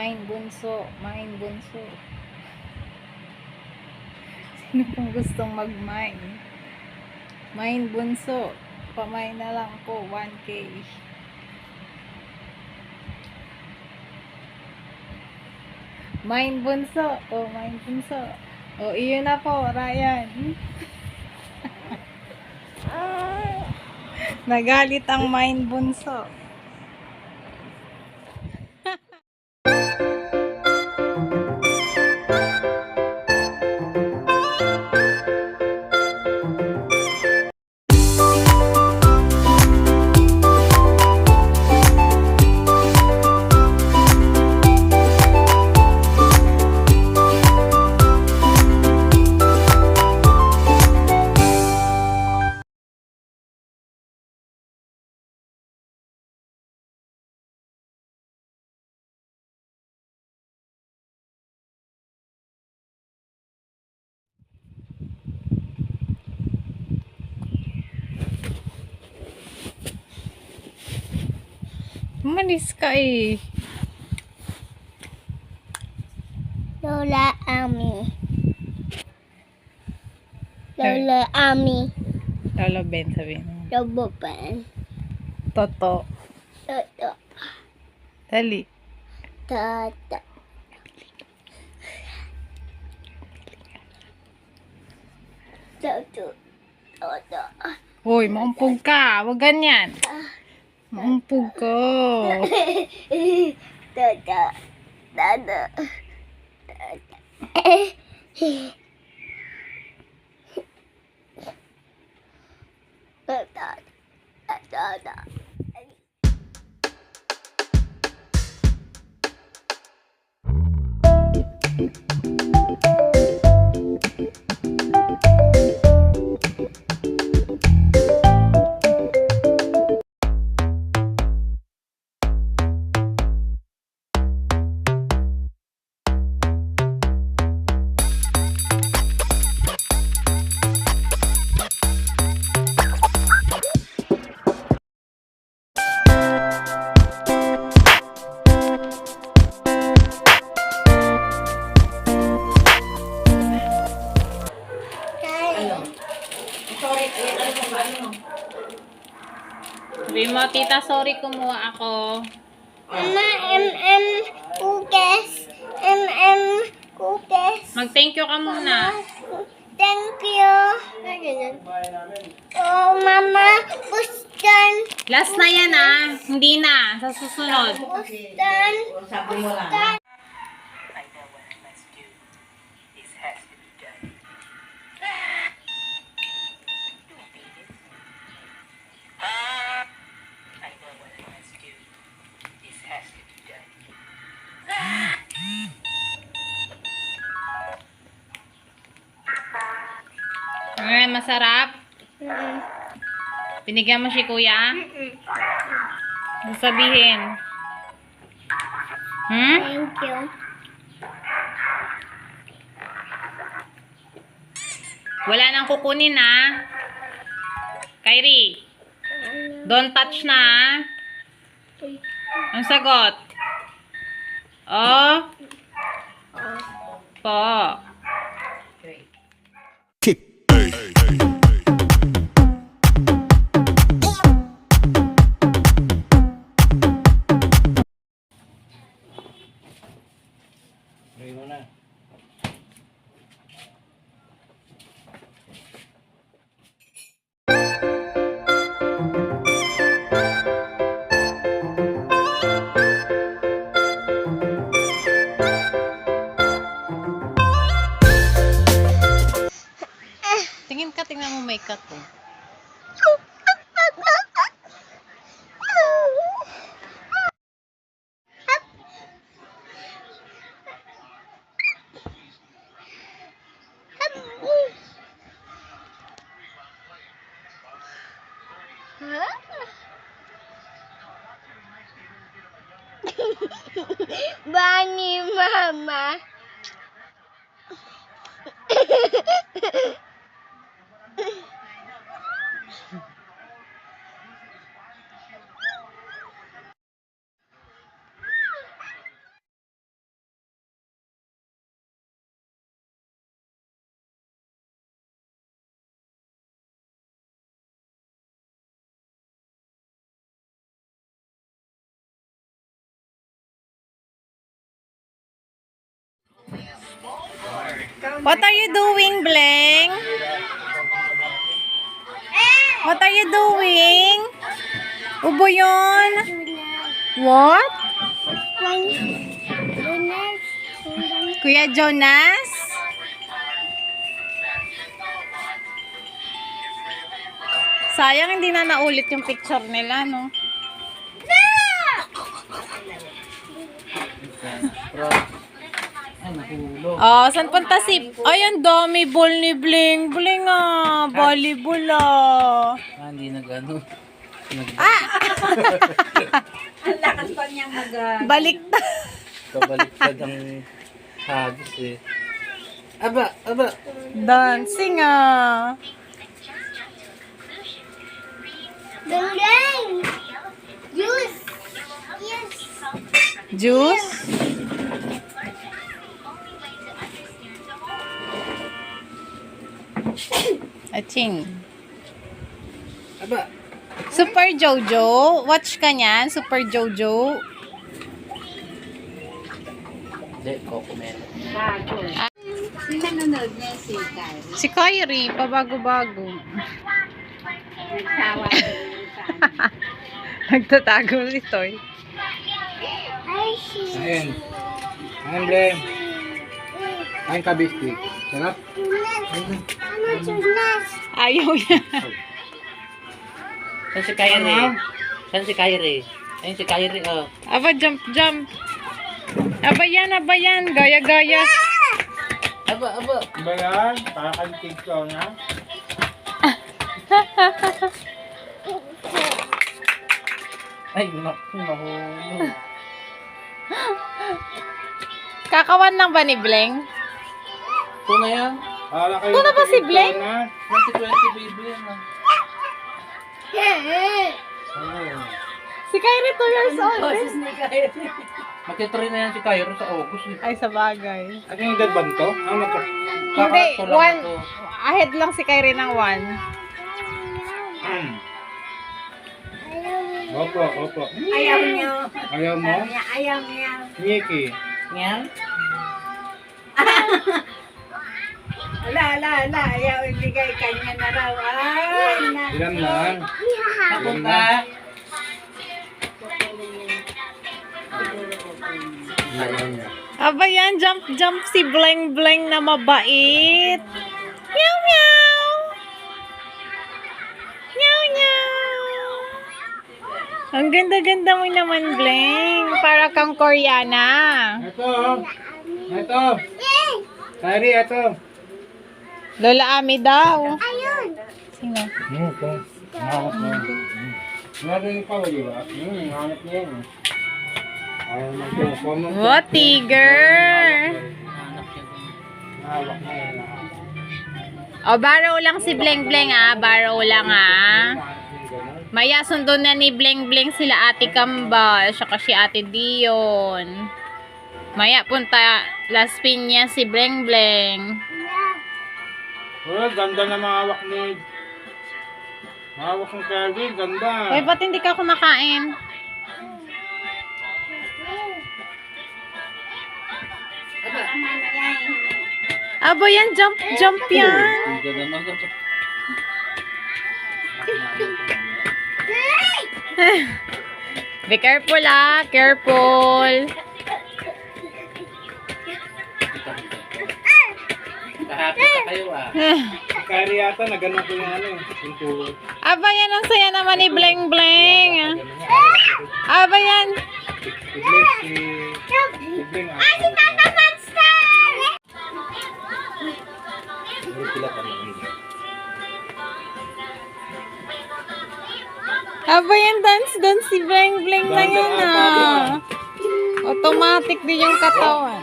Main bunso. Main bunso. Sino pong gustong mag-mine? Main bunso. Pamain na lang po. 1K. Main bunso. Oh, main bunso. Oh, iyon na po, Ryan. Nagalit ang main bunso. Umalis ka eh. Lola Ami. Lola Ami. Lolo Ben, sabihin mo. Lobo Ben. Toto. Toto. Dali. Tata. Toto. Toto. Hoy, maumpog ka. Huwag ganyan. Maumpog ka. Toto. Toto. Toto. Toto. Sabi mo, tita, sorry kumuha ako. Mama, cookies. Cookies. Mag-thank you ka muna. Thank you. Oh, Mama, Bustan. Last na yan ah. Hindi na. Sa susunod. Bustan. Bustan. Ay, masarap. Binigyan mo si kuya? Sabihin. Thank you. Wala nang kukunin ha. Kyrie, don't touch na ha. Ang sagot? Oh? Po. Tingin ka, tingnan mo may cut oh. Bunny Mama. What are you doing, Bling? What are you doing? Ubo yun? What? Kuya Jonas? Sayang hindi na naulit yung picture nila, no? Ay, nahulog. Oh, saan punta si... Ay, ang dami ball ni Bling. Bling ah, volleyball ah. Hindi nag-ano. Baliktad. Kabaliktad ang hagis eh. Aba! Dancing ah. Dendeng. Juice. Yes. Juice? Aching. Aba! Super Jojo. Watch ka niyan, Super Jojo. Hindi, Cocomelon. Nanonood niya si Kyle. Si Kyrie, pabago-bago. Nagsawa na yun sa ano. Nagtatago si Toy. I see. Ayun. Ayun, Blem. Ayun ka, biscuit. Sarap. Ano tunas? Ayaw niya. Saan si Kyrie? Saan si Kyrie? Ayun si Kyrie, oh. Aba, jump, jump. Aba yan. Gaya-gaya. Aba! Ba yan? Kakalikig ko na. Ay, nahulog. Kakawan lang ba ni Bling? Ito na yan. Para kayo Ito na ba si nakikita Blake? na. 2020 baby yan ah. Ano? Si Kyrie 2 years old. Boses ni Kyle. Magtitry na yan si Kyrie sa August eh. Ay, sa bagay. Ano yung edad ba nito? Hindi, Kakato lang one. ito. Ahead lang si Kyrie ng 1. Opo. Ayaw niya. Ayaw mo? Ayaw niya. Nikki. Yan? Ala. Ayaw ibigay kanya na raw. Ay, na. Ilan lang? Napunta. Aba yan, jump si Bling Bling na mabait. Meow meow. Meow. Ang ganda-ganda mo naman, Bling. Para kang Koreana. Ito. Kyrie, ito. Lola Ami daw. Ayun. Sino? Ito. Hanap mo. Meron pa, di ba? Hanap mo yan. Ayaw mo ito. What, tiger? Hawak mo yan. O, borrow lang si Bling Bling ah. Borrow lang ah. Maya sundo na ni Bling Bling sila Ate Kambal, saka si Ate Dion. Maya punta Las Piñas si Bling Bling. Oh, ganda na mahawak ni... Mahawak ng Kyrie, ganda. Hoy, ba't hindi ka kumakain? Abo yan, jump yan. Hindi naman ito. Be careful ah, careful. Kahapit na kayo ah. Kyrie yata, nagano ko yung ano, yung tulo. Aba yan, ang saya naman ni Bling Bling. Aba yan. Sibling ah. Aba yan, dance si Bling Bling na yan ah. Automatic din yung katawan.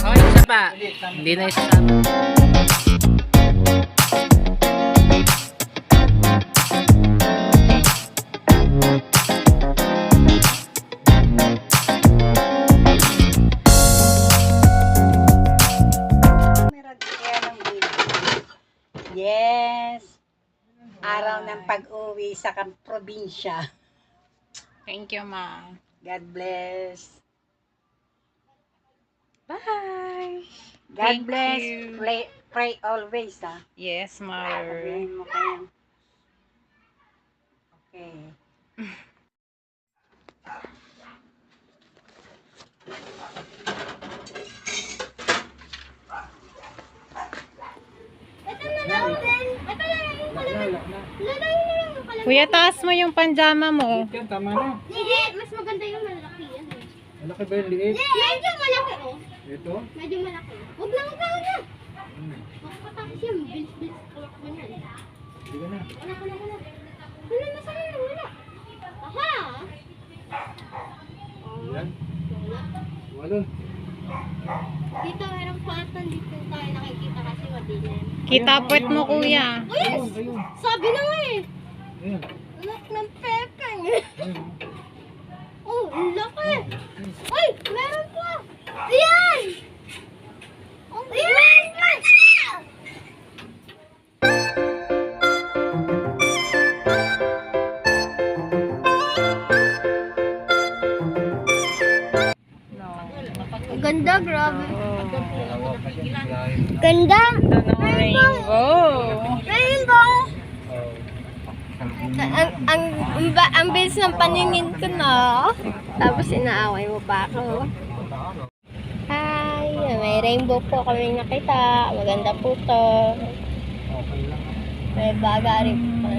Oh, isa pa. Hindi na isa. ng pag-uwi sa probinsya. Thank you, ma. God bless. Bye. God Thank bless. you. Pray always, ha. Yes, mother. Sabihin mo kayo. Okay. Ito na lang din. Ito na lang yung kalagay. Lagay na lang yung kalagay. Kuya, taas mo yung panjama mo. Yan, tama na. Hindi, mas maganda yung malaki yan. Malaki ba yung liit? Medyo malaki, oh. Ito? Medyo malaki. Huwag lang, huwag lang, huwag lang. Makapatapos yan. Bilis-bilis kalak mo yan. Hindi ka na. Wala. Wala, masaya na, wala. Aha! Yan. Wala. Dito, merong patan dito tayo nakikita kasi madilim. Kita puwet mo, kuya. Oh, yes! Ayun. Sabi na nga eh. Ayun. Anak ng pepeng. Ayun. Oh, ang laki. Ay, meron pa. Ayan! Ayan! Ganda, grabe. Ganda. Rainbow. Rainbow. Ang bilis ng paningin ko na. Tapos inaaway mo pa ako. Hi, may rainbow po kami nakita. Maganda po to. May bagari po.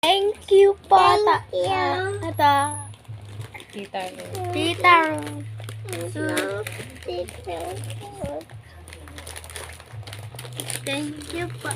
Thank you po. Thank you. Ito. Kita. Tita. Thank you po.